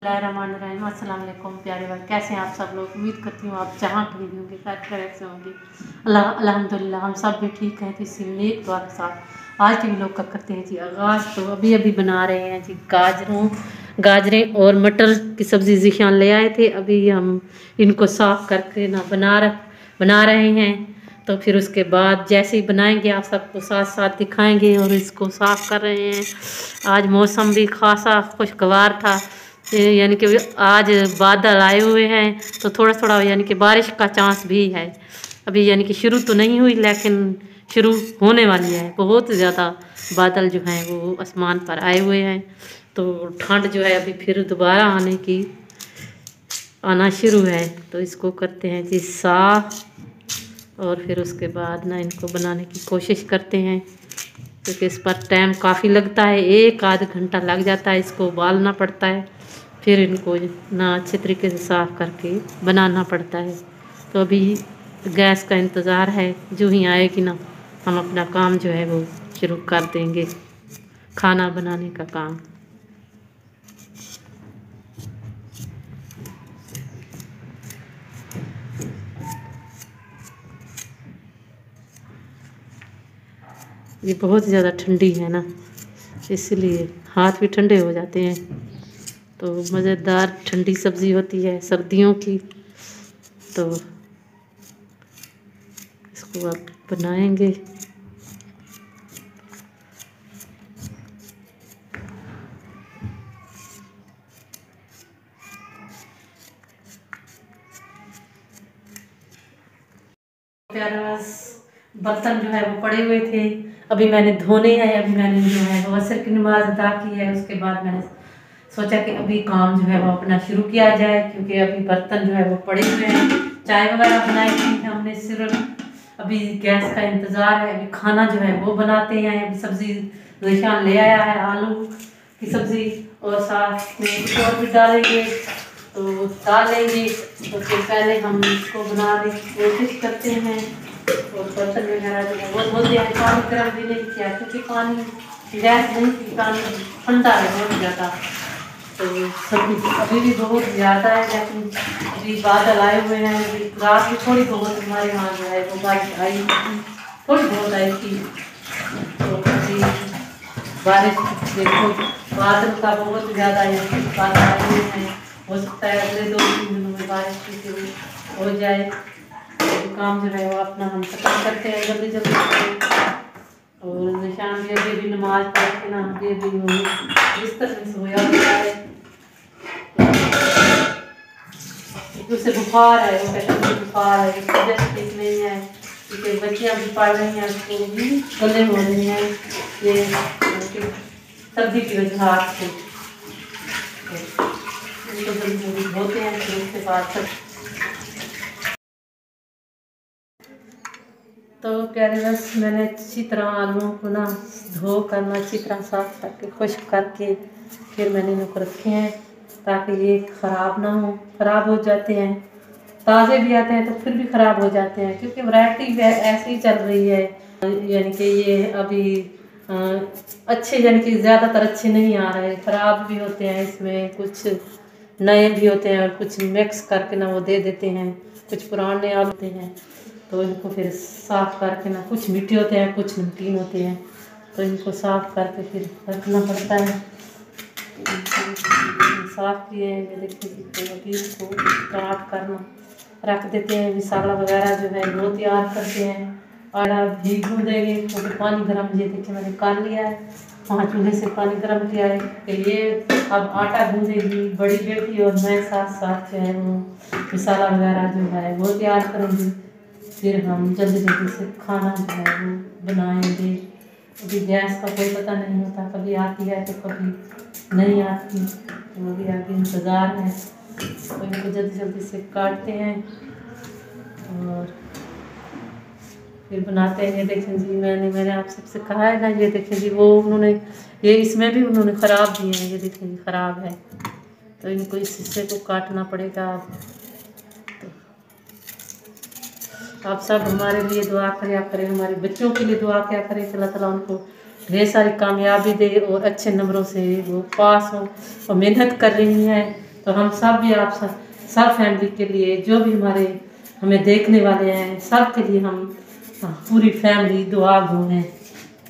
बिस्मिल्लाहिर्रहमानिर्रहीम। अस्सलाम वालेकुम प्यारे भाई, कैसे हैं आप सब लोग। उम्मीद करती हूँ आप जहाँ कहीं भी होंगे खैर से होंगे। अल्हम्दुलिल्लाह हम सब भी ठीक हैं। तो इसी नेक दुआ के साथ आज के व्लॉग का करते हैं जी आगाज़। तो अभी बना रहे हैं जी गाजरें और मटर की सब्ज़ी ज़िशान ले आए थे। अभी हम इनको साफ़ करके बना रहे हैं। तो फिर उसके बाद जैसे ही बनाएंगे आप सबको साथ साथ दिखाएंगे। और इसको साफ़ कर रहे हैं। आज मौसम भी खासा खुशगवार था, यानी कि आज बादल आए हुए हैं तो थोड़ा थोड़ा यानी कि बारिश का चांस भी है। अभी यानी कि शुरू तो नहीं हुई लेकिन शुरू होने वाली है। बहुत ज़्यादा बादल जो हैं वो आसमान पर आए हुए हैं। तो ठंड जो है अभी फिर दोबारा आना शुरू है। तो इसको करते हैं जी साफ और फिर उसके बाद ना इनको बनाने की कोशिश करते हैं, क्योंकि इस पर टाइम काफ़ी लगता है। 1 आध घंटा लग जाता है। इसको उबालना पड़ता है, फिर इनको ना अच्छे तरीके से साफ़ करके बनाना पड़ता है। तो अभी गैस का इंतज़ार है, जो ही आएगी ना हम अपना काम जो है वो शुरू कर देंगे, खाना बनाने का काम। ये बहुत ज़्यादा ठंडी है ना, इसलिए हाथ भी ठंडे हो जाते हैं। तो मज़ेदार ठंडी सब्ज़ी होती है सर्दियों की। तो इसको आप बनाएंगे। प्यारा बर्तन जो है वो पड़े हुए थे, अभी मैंने धोने हैं। अभी मैंने जो है वो असर की नमाज अदा की है। उसके बाद मैंने सोचा कि अभी काम जो है वो अपना शुरू किया जाए, क्योंकि अभी बर्तन जो है वो पड़े हुए हैं। चाय वगैरह बनाई थी हमने, सिर्फ अभी गैस का इंतज़ार है। अभी खाना जो है वो बनाते हैं। अभी सब्ज़ी ज़िशान ले आया है, आलू की सब्ज़ी, और साथ में कुछ और भी डालेंगे तो डालेंगे। तो फिर पहले हम इसको बनाने की कोशिश करते हैं। और बर्तन वगैरह जो है वो धो दिया है। पानी गर्म भी नहीं किया, क्योंकि पानी गैस नहीं थी, पानी ठंडा है बहुत ज़्यादा। तो सब्जी अभी भी बहुत ज़्यादा है, लेकिन अभी बादल आए हुए हैं। अभी रात में थोड़ी बहुत हमारे यहाँ जो है वो बारिश आई थी, थोड़ी बहुत आई थी। तो अभी बारिश देखो, बादल का बहुत ज़्यादा बादल आए हुए हैं। हो सकता है अगले 2-3 दिनों में बारिश की शुरू हो जाए। तो काम जो है वो अपना हम खत्म करते हैं जल्दी जल्दी से। और निशान भी अभी नमाज पढ़ के ना अभी वो बिस्तर में सोया हुआ है। तो उसे बुखार है, वो कहते हैं बुखार है, तबीयत ठीक नहीं है, क्योंकि बच्चियाँ भी पढ़ रही हैं, उसको भी गले हो रही हैं ये सर्दी की वजह से। तो जल्दी धोते हैं, फिर उसके बाद सब। तो प्यारे बस मैंने अच्छी तरह आलूओं को ना धो कर ना अच्छी तरह साफ करके खुश्क करके फिर मैंने इनको रखे हैं, ताकि ये ख़राब ना हो। ख़राब हो जाते हैं, ताज़े भी आते हैं तो फिर भी ख़राब हो जाते हैं, क्योंकि वैरायटी ऐसी चल रही है। यानी कि ये अभी अच्छे यानी कि ज़्यादातर अच्छे नहीं आ रहे, ख़राब भी होते हैं। इसमें कुछ नए भी होते हैं और कुछ मिक्स करके ना वो दे देते हैं, कुछ पुराने आते हैं। तो इनको फिर साफ़ करके ना, कुछ मीठे होते हैं कुछ नमकीन होते हैं, तो इनको साफ़ करके फिर रखना पड़ता है। साफ़ किए हैं ये देखिए। तो अभी इसको काट करना रख देते हैं। मसाला वगैरह जो है वो तैयार करते हैं। और आप घी भून देंगे तो पानी गर्म, ये देखिए मैंने कर लिया है, वहाँ चूल्हे से पानी गर्म किया है कि ये अब आटा गूँधेगी बड़ी बेटी, और मैं साथ साथ जो है वो मसाला वगैरह जो है वो तैयार करूँगी। फिर हम जल्दी जल्दी से खाना जो है वो बनाएंगे। अभी गैस का कोई पता नहीं होता, कभी आती है तो कभी नहीं आती, तो अभी आगे इंतज़ार है। तो इनको जल्दी जल्दी से काटते हैं और फिर बनाते हैं। ये देखें जी, मैंने आप सबसे कहा है ना, ये देखें जी वो उन्होंने ये इसमें भी उन्होंने ख़राब दिए हैं। ये देखें जी ख़राब है, तो इनको इस हिस्से को काटना पड़ेगा। तो आप सब हमारे लिए दुआ करें, हमारे बच्चों के लिए दुआ क्या करें कि अल्लाह ताला उनको ढेर सारी कामयाबी दे और अच्छे नंबरों से वो पास हो। और मेहनत कर रही हैं तो हम सब भी आप सब फैमिली के लिए, जो भी हमें देखने वाले हैं, सब के लिए हम पूरी फैमिली दुआ गो हैं।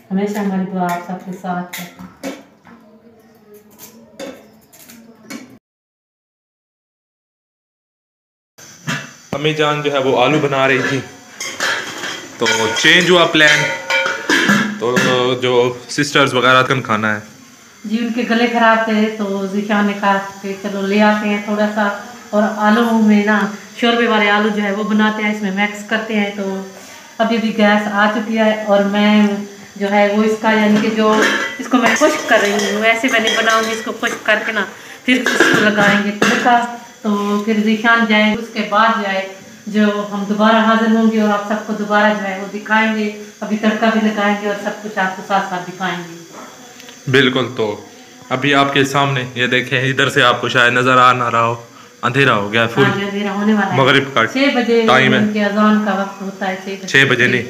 हमेशा हमारी दुआ आप सबके साथ है। अम्मी जान जो है वो आलू बना रही थी, तो चेंज हुआ प्लान, तो जो सिस्टर्स वगैरह का खाना है जी, उनके गले खराब थे तो ज़िशान ने कहा कि चलो ले आते हैं थोड़ा सा, और आलू में ना शोरबे वाले आलू जो है वो बनाते हैं, इसमें मिक्स करते हैं। तो अभी भी गैस आ चुकी है और मैं जो है वो इसका यानी कि जो इसको मैं खुश्क कर रही हूँ, ऐसे मैंने बनाऊँगी इसको खुश्क करके ना, फिर इसको लगाएंगे तड़का। तो फिर ज़िशान जाए, उसके बाद जाए जो हम दोबारा हाजिर होंगे और आप सबको दोबारा जो है वो दिखाएंगे। अभी तड़का भी लगाएंगे और सब कुछ आपको साथ साथ दिखाएंगे। बिल्कुल। तो अभी आपके सामने ये देखें, इधर से आपको शायद नज़र आ ना रहा हो, अंधेरा हो गया फुल। अंधेरा होने वाला है, मगरिब का 6 बजे टाइम है, उनके अजान का वक्त होता है। 6 बजे नहीं,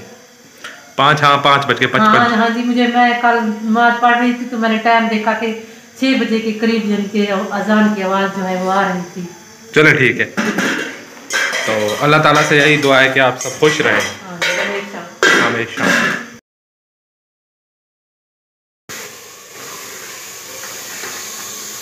5, हाँ 5:55। हाँ जी, मैं कल नमाज पढ़ रही थी तो मैंने टाइम देखा कि 6 बजे के करीब जिनके अजान की आवाज़ जो है वो आ रही थी। चलो ठीक है, तो अल्लाह ताला से यही दुआ है कि आप सब खुश रहें हमेशा।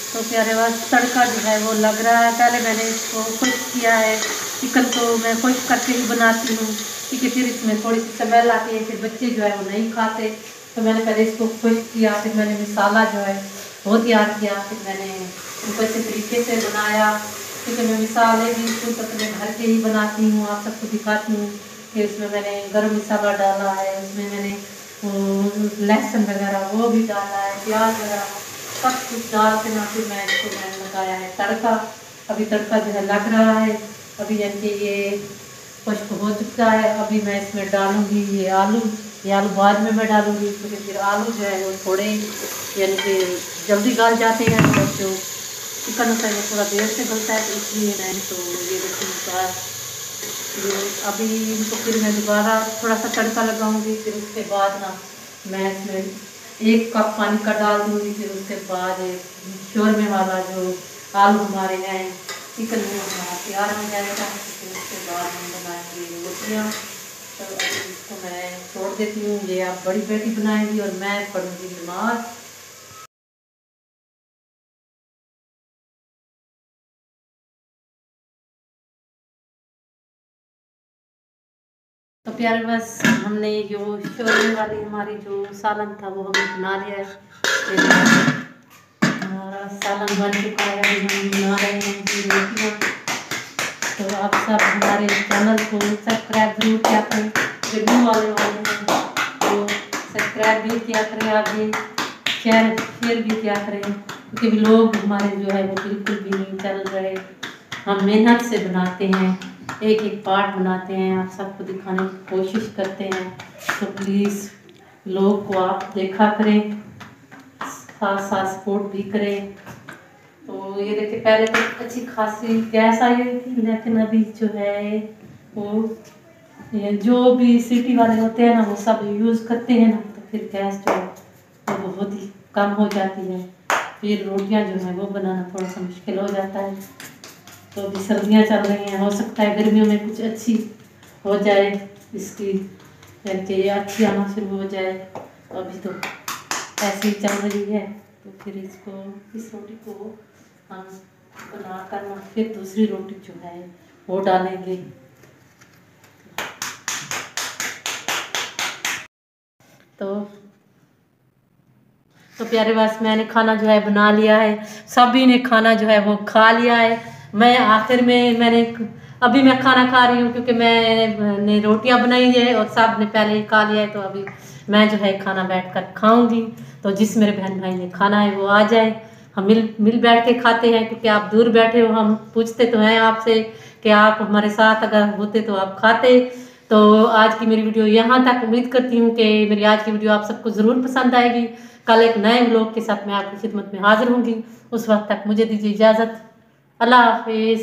तो प्यारे बस तड़का जो है वो लग रहा है। पहले मैंने इसको खुश्क किया है, चिकन को मैं खुश्क करके ही बनाती हूँ क्योंकि फिर इसमें थोड़ी सी स्मेल आती है, फिर बच्चे जो है वो नहीं खाते। तो मैंने पहले इसको खुश्क किया, फिर मैंने मसाला जो है वो तैयार किया, फिर मैंने उनको अच्छे तरीके से बनाया क्योंकि मैं मसाले भी खुद अपने घर के ही बनाती हूँ, आप सबको दिखाती हूँ। फिर इसमें मैंने गर्म मसाला डाला है, उसमें मैंने लहसुन वगैरह वो भी डाला है, प्याज वगैरह सब कुछ डाल के ना फिर मैंने लगाया है तड़का। अभी तड़का जो है लग रहा है, अभी यानी कि ये खुश्क हो चुका है। अभी मैं इसमें डालूंगी ये आलू बाद में मैं डालूंगी क्योंकि फिर आलू जो है वो थोड़े यानी कि जल्दी गल जाते हैं, और जो चिकन होता है वो थोड़ा देर से गलता है, तो इसलिए मैंने तो ये अभी इनको फिर मैं दोबारा थोड़ा सा तड़का लगाऊंगी। फिर उसके बाद ना मैं इसमें 1 कप पानी का डाल दूँगी। फिर उसके बाद शोरमे वाला जो आलू हमारे हैं, चिकन में हमारा तैयार हो जाएगा। फिर उसके बाद हम बनाएंगे रोटियाँ। तो अभी इसको मैं छोड़ देती हूँ, ये आप बड़ी बेटी बनाएंगी और मैं पढ़ूँगी नमाज। तो प्यारे बस हमने जो शोरमे वाली हमारी जो सालन था वो हमने बना लिया है। हमारा सालन बन चुका है, अभी हम बना रहे हैं जी रोटियाँ। तो आप सब हमारे चैनल को सब्सक्राइब जरूर किया करें, जो न्यू वाले हैं तो सब्सक्राइब भी किया करें, आप भी शेयर भी किया करें क्योंकि लोग हमारे जो है वो बिल्कुल भी नहीं चल रहे। हम मेहनत से बनाते हैं, एक एक पार्ट बनाते हैं, आप सबको दिखाने की कोशिश करते हैं। तो प्लीज़ लोग को आप देखा करें, साथ साथ सपोर्ट भी करें। तो ये देखिए, पहले तो अच्छी खासी गैस आई हुई थी, लेकिन अभी जो है वो ये जो भी सिटी वाले होते हैं ना वो सब यूज़ करते हैं ना, तो फिर गैस जो है वो बहुत ही कम हो जाती है। फिर रोटियां जो है वो बनाना थोड़ा सा मुश्किल हो जाता है। तो अभी सर्दियाँ चल रही हैं, हो सकता है गर्मियों में कुछ अच्छी हो जाए, इसकी ये अच्छी आना शुरू हो जाए। अभी तो ऐसे ही चल रही है। तो फिर इस रोटी को हम बना कर फिर दूसरी रोटी जो है वो डालेंगे। तो प्यारे बस मैंने खाना जो है बना लिया है, सभी ने खाना जो है वो खा लिया है। मैं आखिर में अभी मैं खाना खा रही हूँ क्योंकि मैंने रोटियां बनाई है और सब ने पहले ही खा लिया है। तो अभी मैं जो है खाना बैठकर खाऊंगी। तो जिस मेरे बहन भाई ने खाना है वो आ जाए, हम मिल बैठ के खाते हैं क्योंकि आप दूर बैठे हो। हम पूछते तो हैं आपसे कि आप हमारे साथ अगर होते तो आप खाते। तो आज की मेरी वीडियो यहाँ तक। उम्मीद करती हूँ कि मेरी आज की वीडियो आप सबको ज़रूर पसंद आएगी। कल एक नए व्लॉग के साथ मैं आपकी खिदमत में हाजिर होंगी। उस वक्त तक मुझे दीजिए इजाज़त। अल्लाह हाफिज़।